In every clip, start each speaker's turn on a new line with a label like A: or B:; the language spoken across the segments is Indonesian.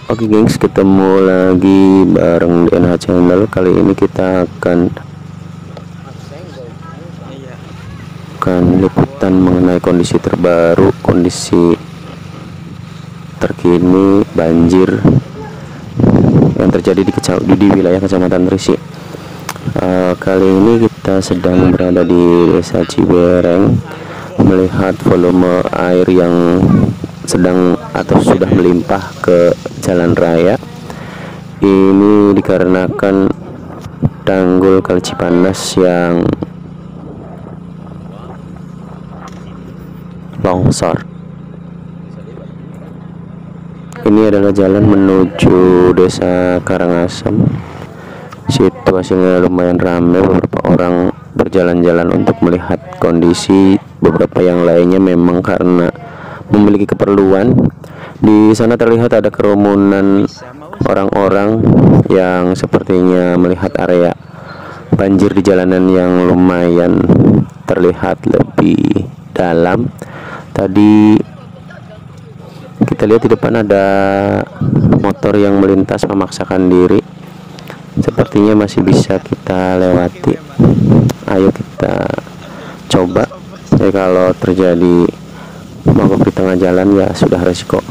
A: Oke gengs, ketemu lagi bareng DNH Channel. Kali ini kita akan liputan mengenai kondisi terbaru, kondisi terkini banjir yang terjadi di wilayah Kecamatan Trisi. Kali ini kita sedang berada di Desa Cibereng, melihat volume air yang sedang atau sudah melimpah ke jalan raya. Ini dikarenakan tanggul Kali Cipanas yang longsor. Ini adalah jalan menuju Desa Karangasem. Situasinya lumayan ramai, beberapa orang berjalan-jalan untuk melihat kondisi, beberapa yang lainnya memang karena memiliki keperluan. Di sana terlihat ada kerumunan orang-orang yang sepertinya melihat area banjir di jalanan yang lumayan terlihat lebih dalam. Tadi kita lihat di depan ada motor yang melintas memaksakan diri, sepertinya masih bisa kita lewati. Ayo kita coba. Kalau terjadi mogok di tengah jalan ya sudah resiko.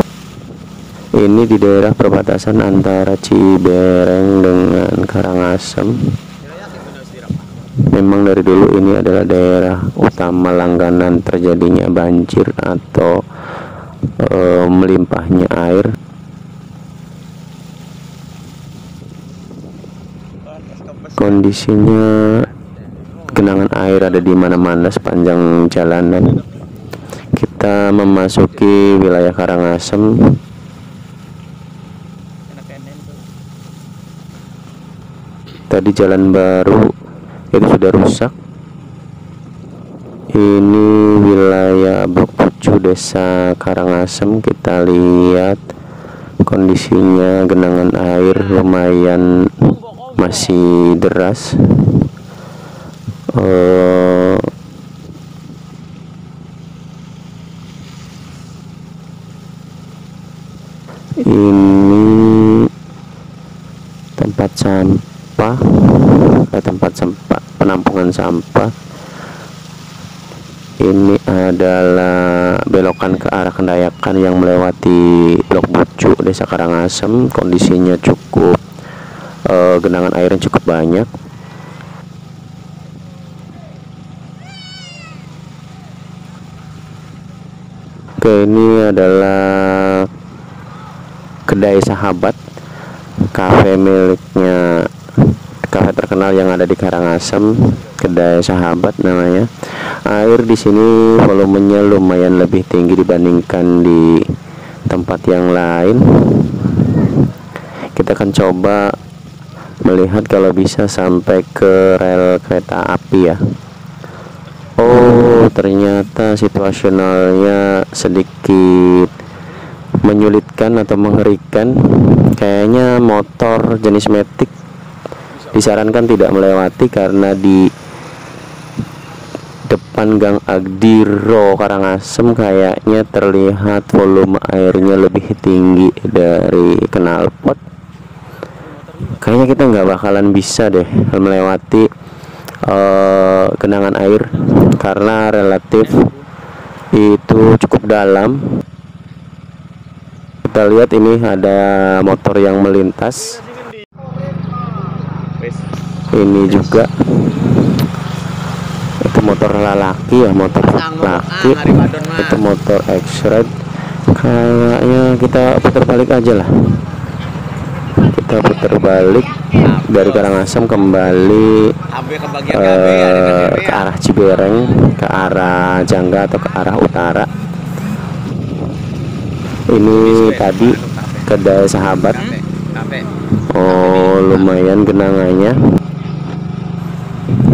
A: Ini di daerah perbatasan antara Cibereng dengan Karangasem. Memang dari dulu ini adalah daerah utama langganan terjadinya banjir atau melimpahnya air. Kondisinya genangan air ada di mana-mana sepanjang jalanan. Kita memasuki wilayah Karangasem. Tadi jalan baru itu sudah rusak. Ini wilayah Blok 7 Desa Karangasem. Kita lihat kondisinya genangan air lumayan masih deras. Ini tempat sampah, penampungan sampah. Ini adalah belokan ke arah Kendayakan yang melewati Blok Bucu Desa Karangasem. Kondisinya cukup genangan airnya cukup banyak. Oke, ini adalah kedai Sahabat, kafe miliknya, kafe terkenal yang ada di Karangasem. Kedai Sahabat namanya. Air di sini volumenya lumayan lebih tinggi dibandingkan di tempat yang lain. Kita akan coba melihat kalau bisa sampai ke rel kereta api ya. Oh, ternyata situasionalnya sedikit menyulitkan atau mengerikan. Kayaknya motor jenis Matic disarankan tidak melewati karena di depan Gang Agdiro Karangasem kayaknya terlihat volume airnya lebih tinggi dari knalpot. Kayaknya kita nggak bakalan bisa deh melewati genangan air karena relatif itu cukup dalam. Kita lihat ini ada motor yang melintas. Ini juga itu motor laki ya, motor laki. Itu motor X-Ride. Kayaknya kita putar balik aja lah. Kita putar balik dari Karangasem kembali ke arah Cibereng, ke arah Jangga atau ke arah utara. Ini tadi kedai Sahabat. Oh, lumayan genangannya.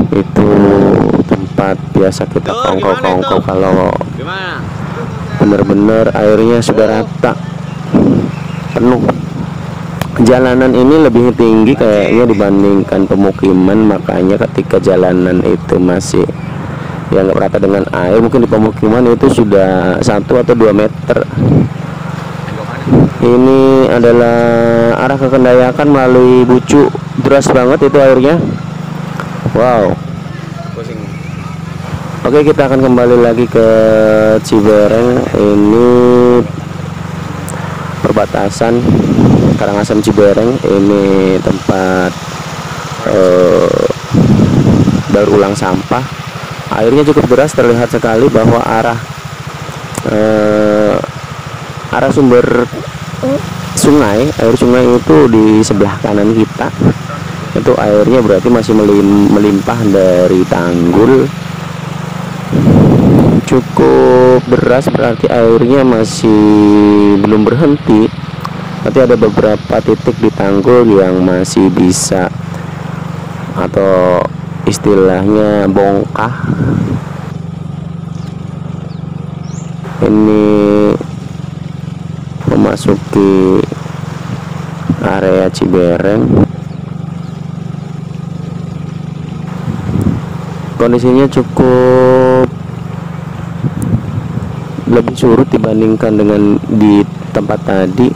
A: Itu tempat biasa kita kongko-kongko kalau benar-benar airnya sudah rata penuh. Jalanan ini lebih tinggi kayaknya dibandingkan pemukiman, makanya ketika jalanan itu masih ya nggak rata dengan air, mungkin di pemukiman itu sudah 1 atau 2 meter. Ini adalah arah ke Kendayakan melalui Bucu. Deras banget itu airnya. Wow. Oke, kita akan kembali lagi ke Cibereng. Ini perbatasan Karangasem Cibereng. Ini tempat daur ulang sampah. Airnya cukup deras, terlihat sekali bahwa arah sumber sungai, air sungai itu di sebelah kanan kita. Itu airnya berarti masih melimpah dari tanggul. Cukup deras, berarti airnya masih belum berhenti. Berarti ada beberapa titik di tanggul yang masih bisa, atau istilahnya bongkah. Ini memasuki area Cibereng. Kondisinya cukup lebih surut dibandingkan dengan di tempat tadi.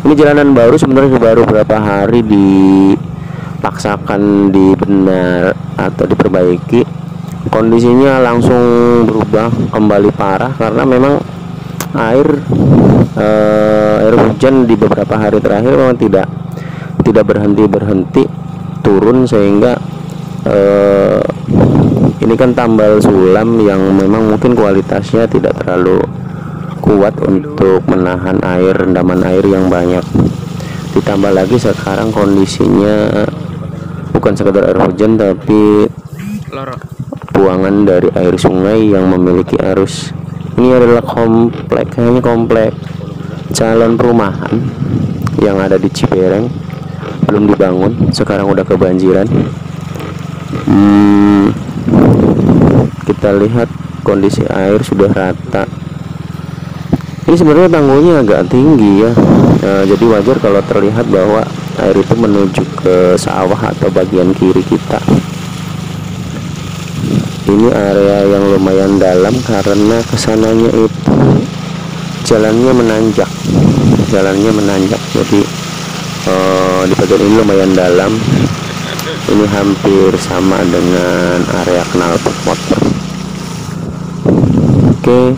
A: Ini jalanan baru, sebenarnya baru beberapa hari dipaksakan dibenar atau diperbaiki. Kondisinya langsung berubah kembali parah karena memang air hujan di beberapa hari terakhir memang tidak berhenti turun, sehingga ini kan tambal sulam yang memang mungkin kualitasnya tidak terlalu kuat untuk menahan air, rendaman air yang banyak. Ditambah lagi sekarang kondisinya bukan sekedar air hujan, tapi buangan dari air sungai yang memiliki arus. Ini adalah kayaknya komplek calon perumahan yang ada di Cibereng, belum dibangun, sekarang udah kebanjiran. Kita lihat kondisi air sudah rata. Ini sebenarnya tanggulnya agak tinggi ya, jadi wajar kalau terlihat bahwa air itu menuju ke sawah atau bagian kiri kita. Ini area yang lumayan dalam karena kesananya itu jalannya menanjak, jadi di bagian ini lumayan dalam. Ini hampir sama dengan area knalpot motor. Oke,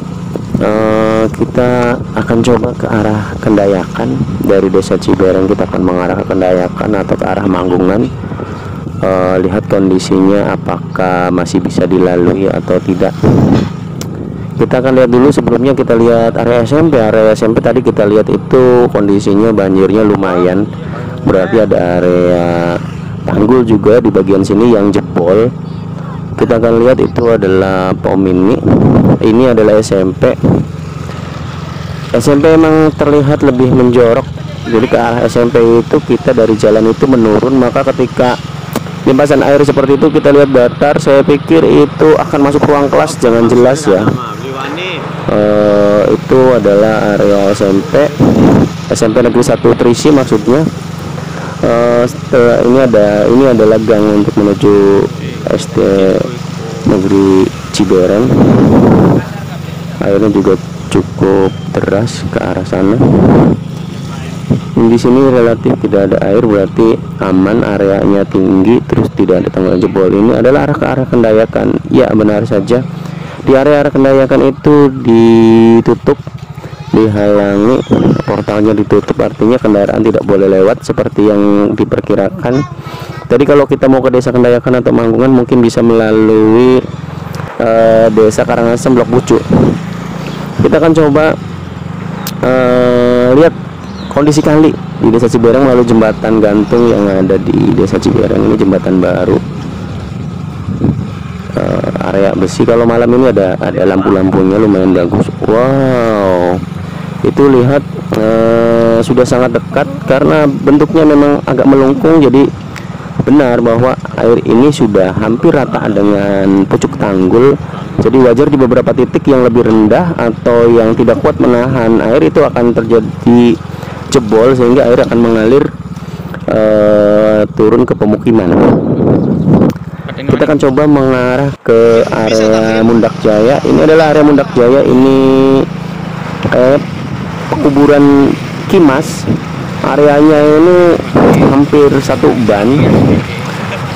A: kita akan coba ke arah Kendayakan. Dari desa Cibereng kita akan mengarah ke Kendayakan atau ke arah Manggungan. Lihat kondisinya apakah masih bisa dilalui atau tidak. Kita akan lihat dulu, sebelumnya kita lihat area SMP. Area SMP tadi kita lihat itu kondisinya banjirnya lumayan, berarti ada area tanggul juga di bagian sini yang jebol. Kita akan lihat itu adalah pom mini. Ini adalah SMP. SMP emang terlihat lebih menjorok, jadi ke arah SMP itu kita dari jalan itu menurun, maka ketika limpasan air seperti itu kita lihat datar, saya pikir itu akan masuk ruang kelas, jangan jelas ya. Itu adalah area SMP Negeri 1 Trisi maksudnya. Ini adalah gang untuk menuju SD Negeri Cibereng. Airnya juga cukup deras ke arah sana. Di sini relatif tidak ada air, berarti aman, areanya tinggi, terus tidak ada tanggul jebol. Ini adalah arah ke arah Kendayakan. Ya, benar saja. Di area Kendayakan itu ditutup, dihalangi, portalnya ditutup, artinya kendaraan tidak boleh lewat seperti yang diperkirakan. Jadi kalau kita mau ke desa Kendayakan atau Manggungan mungkin bisa melalui desa Karangasem Blok Bucu. Kita akan coba lihat kondisi kali di desa Cibereng melalui jembatan gantung yang ada di desa Cibereng. Ini jembatan baru, area besi. Kalau malam ini ada lampu-lampunya lumayan bagus. Wow, itu lihat sudah sangat dekat karena bentuknya memang agak melengkung, jadi benar bahwa air ini sudah hampir rata dengan pucuk tanggul. Jadi wajar di beberapa titik yang lebih rendah atau yang tidak kuat menahan air itu akan terjadi jebol, sehingga air akan mengalir turun ke pemukiman. Kita akan coba mengarah ke area Mundak Jaya. Ini adalah area Mundak Jaya. Ini kuburan Kimas Areanya ini hampir satu ban.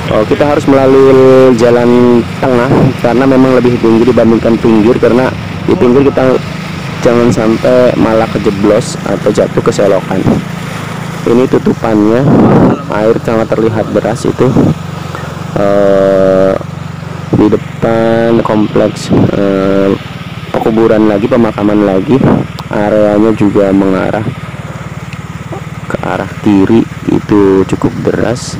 A: Kita harus melalui jalan tengah karena memang lebih tinggi dibandingkan pinggir, karena di pinggir kita jangan sampai malah kejeblos atau jatuh ke selokan. Ini tutupannya, air sangat terlihat deras itu. Di depan kompleks pekuburan lagi, pemakaman lagi, areanya juga mengarah ke arah kiri, itu cukup deras.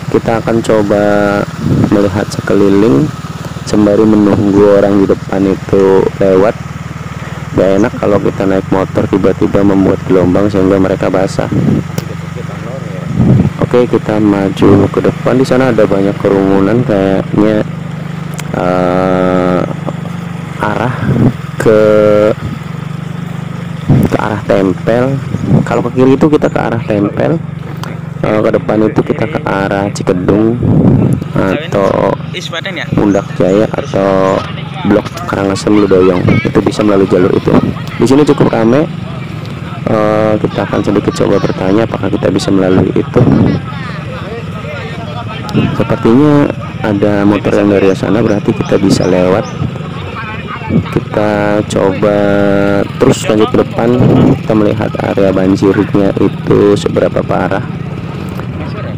A: Kita akan coba melihat sekeliling sembari menunggu orang di depan itu lewat. Gak enak kalau kita naik motor tiba-tiba membuat gelombang sehingga mereka basah. Oke, kita maju ke depan. Di sana ada banyak kerumunan, kayaknya arah ke arah tempel. Kalau ke kiri itu kita ke arah tempel, ke depan itu kita ke arah Cikedung atau Pundak Jaya atau Blok Karangasem Ludoyong. Itu bisa melalui jalur itu. Di sini cukup ramai. Kita akan sedikit coba bertanya apakah kita bisa melalui itu. Sepertinya ada motor yang dari sana, berarti kita bisa lewat. Kita coba terus lanjut ke depan. Kita melihat area banjirnya itu seberapa parah.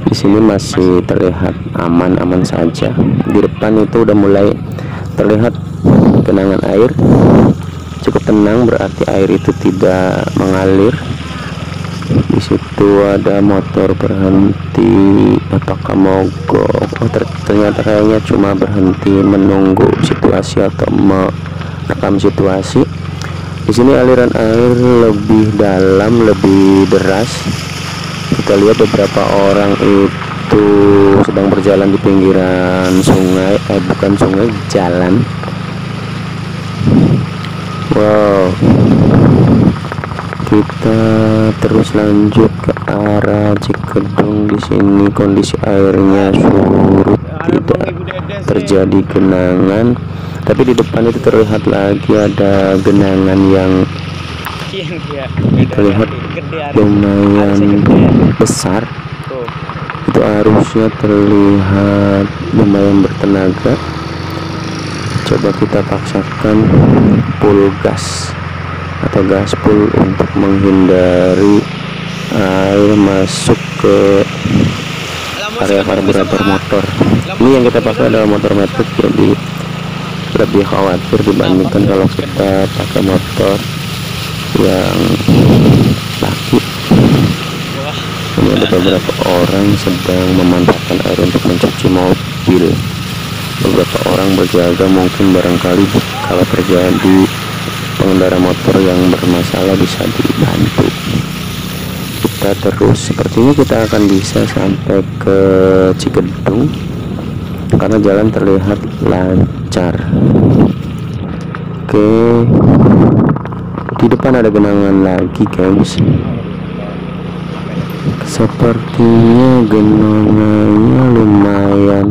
A: Di sini masih terlihat aman-aman saja. Di depan itu udah mulai terlihat genangan air. Cukup tenang, berarti air itu tidak mengalir. Di situ ada motor berhenti, apakah mogok? Ternyata kayaknya cuma berhenti menunggu situasi atau merekam situasi. Di sini aliran air lebih dalam, lebih deras. Kita lihat beberapa orang itu sedang berjalan di pinggiran sungai, bukan sungai, jalan. Wow, kita terus lanjut ke arah Cikedung. Di sini kondisi airnya surut, tidak terjadi genangan, tapi di depan itu terlihat lagi ada genangan yang terlihat lumayan besar. Itu arusnya terlihat lumayan bertenaga. Coba kita paksakan full gas atau gaspol untuk menghindari air masuk ke area karburator motor. Ini yang kita pakai adalah motor metik, jadi lebih khawatir dibandingkan kalau kita pakai motor yang laki. Ini ada beberapa orang sedang memanfaatkan air untuk mencuci mobil. Beberapa orang berjaga, mungkin barangkali kalau terjadi pengendara motor yang bermasalah bisa dibantu. Kita terus, sepertinya kita akan bisa sampai ke Cikedung karena jalan terlihat lancar. Oke, di depan ada genangan lagi, guys. Sepertinya genangannya lumayan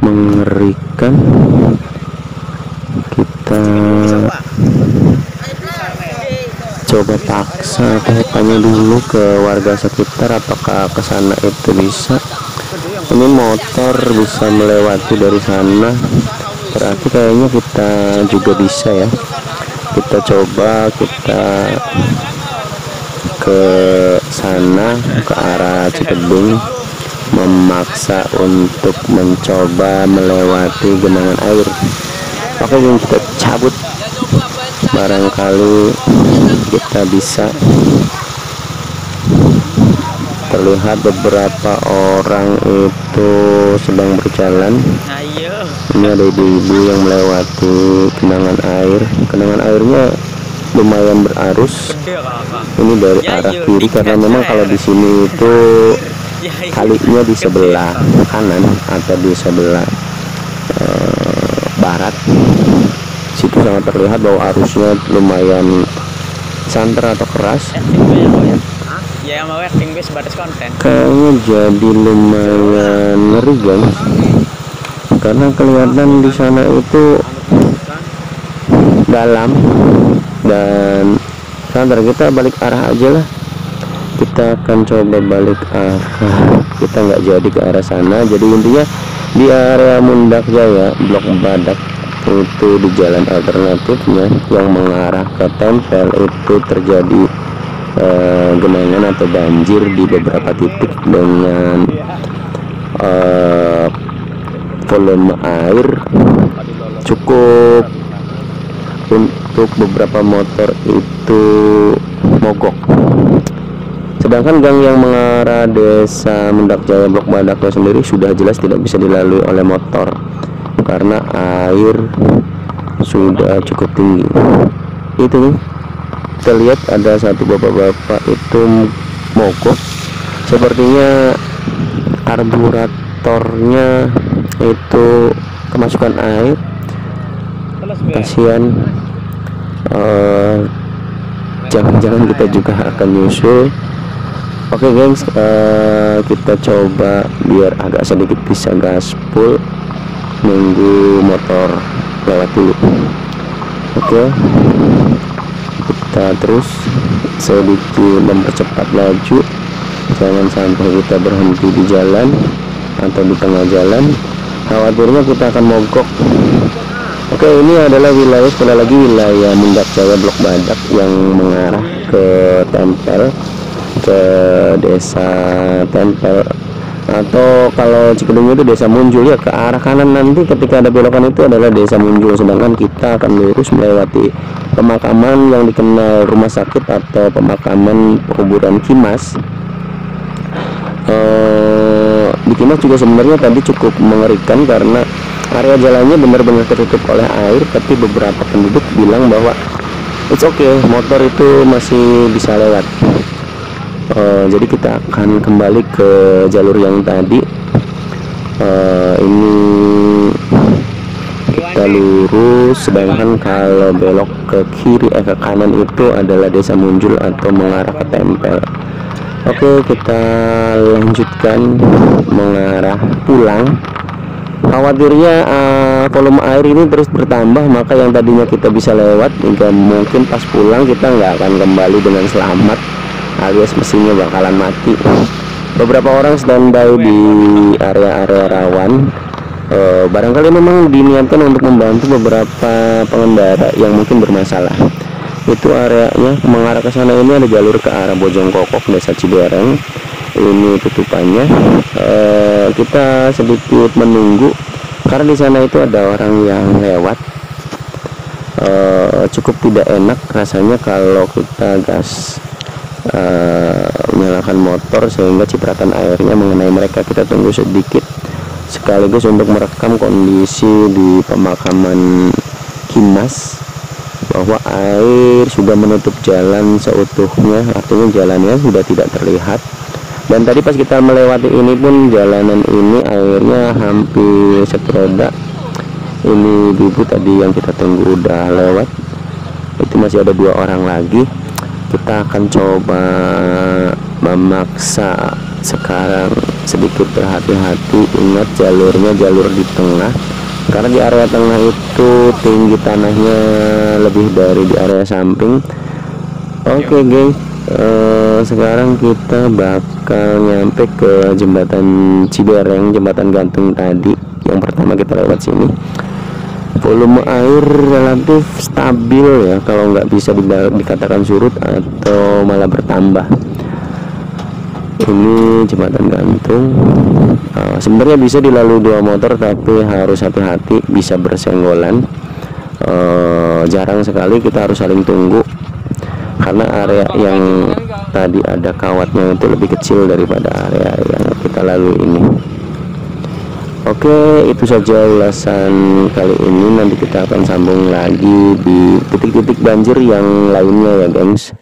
A: mengerikan. Kita coba paksa atau tanya dulu ke warga sekitar apakah ke sana itu bisa. Ini motor bisa melewati dari sana, berarti kayaknya kita juga bisa ya. Kita coba, kita ke sana, ke arah Cikedung, memaksa untuk mencoba melewati genangan air. Oke, ini kita cabut, barangkali kita bisa. Terlihat beberapa orang itu sedang berjalan. Ini ada ibu-ibu yang melewati genangan air. Genangan airnya lumayan berarus. Ini dari arah kiri karena memang kalau di sini itu kalinya di sebelah kanan atau di sebelah barat. Situ sangat terlihat bahwa arusnya lumayan santer atau keras. Kayaknya jadi lumayan ngeri, guys, karena kelihatan di sana itu dalam dan santer. Kita balik arah aja lah. kita akan coba balik arah. Kita nggak jadi ke arah sana. Jadi intinya di area Mundak Jaya Blok Badak itu di jalan alternatifnya yang mengarah ke tempel itu terjadi genangan atau banjir di beberapa titik dengan volume air cukup untuk beberapa motor itu mogok. Sedangkan gang yang mengarah desa Mundak Jaya Blok Badaknya sendiri sudah jelas tidak bisa dilalui oleh motor karena air sudah cukup tinggi. Itu nih, kita lihat ada satu bapak-bapak itu mogok, sepertinya karburatornya itu kemasukan air. Kasihan, jangan-jangan kita juga akan nyusul. Oke gengs, kita coba biar agak sedikit bisa gaspol, nunggu motor lewat dulu. Oke, kita terus sedikit mempercepat laju, jangan sampai kita berhenti di jalan atau di tengah jalan, khawatirnya kita akan mogok. Oke, ini adalah wilayah, sekali lagi wilayah Mundak Jaya Blok Badak yang mengarah ke tempel, ke desa tempel, atau kalau Cikedung itu desa Munjul ya. Ke arah kanan nanti ketika ada belokan itu adalah desa Munjul, sedangkan kita akan lurus melewati pemakaman yang dikenal rumah sakit atau pemakaman kuburan Kimas. Di Kimas juga sebenarnya tadi cukup mengerikan karena area jalannya benar-benar tertutup oleh air, tapi beberapa penduduk bilang bahwa it's okay, motor itu masih bisa lewat. Jadi kita akan kembali ke jalur yang tadi. Ini kita lurus, sedangkan kalau belok ke kiri ke kanan itu adalah desa Munjul atau mengarah ke tempel. Oke, kita lanjutkan mengarah pulang. Khawatirnya volume air ini terus bertambah, maka yang tadinya kita bisa lewat hingga mungkin pas pulang kita nggak akan kembali dengan selamat, alias mesinnya bakalan mati. Beberapa orang standby di area-area rawan. Barangkali memang diniatkan untuk membantu beberapa pengendara yang mungkin bermasalah. Itu areanya mengarah ke sana. Ini ada jalur ke arah Bojongkokok desa Cibereng. Ini tutupannya. Kita sedikit menunggu karena di sana itu ada orang yang lewat. Cukup tidak enak rasanya kalau kita gas menyalakan motor sehingga cipratan airnya mengenai mereka. Kita tunggu sedikit sekaligus untuk merekam kondisi di pemakaman Kimas bahwa air sudah menutup jalan seutuhnya, artinya jalannya sudah tidak terlihat. Dan tadi pas kita melewati ini pun jalanan ini airnya hampir seteroda. Ini ibu tadi yang kita tunggu udah lewat, itu masih ada 2 orang lagi. Kita akan coba memaksa sekarang sedikit berhati-hati. Ingat jalurnya jalur di tengah, karena di area tengah itu tinggi tanahnya lebih dari di area samping. Oke guys, sekarang kita bakal nyampe ke jembatan Cibereng, jembatan gantung tadi yang pertama kita lewat sini. Volume air relatif stabil ya, kalau nggak bisa dikatakan surut atau malah bertambah. Ini jembatan gantung. Sebenarnya bisa dilalui 2 motor, tapi harus hati-hati, bisa bersenggolan. Jarang sekali, kita harus saling tunggu karena area yang tadi ada kawatnya itu lebih kecil daripada area yang kita lalui ini. Oke, itu saja ulasan kali ini. Nanti kita akan sambung lagi di titik-titik banjir yang lainnya ya gengs.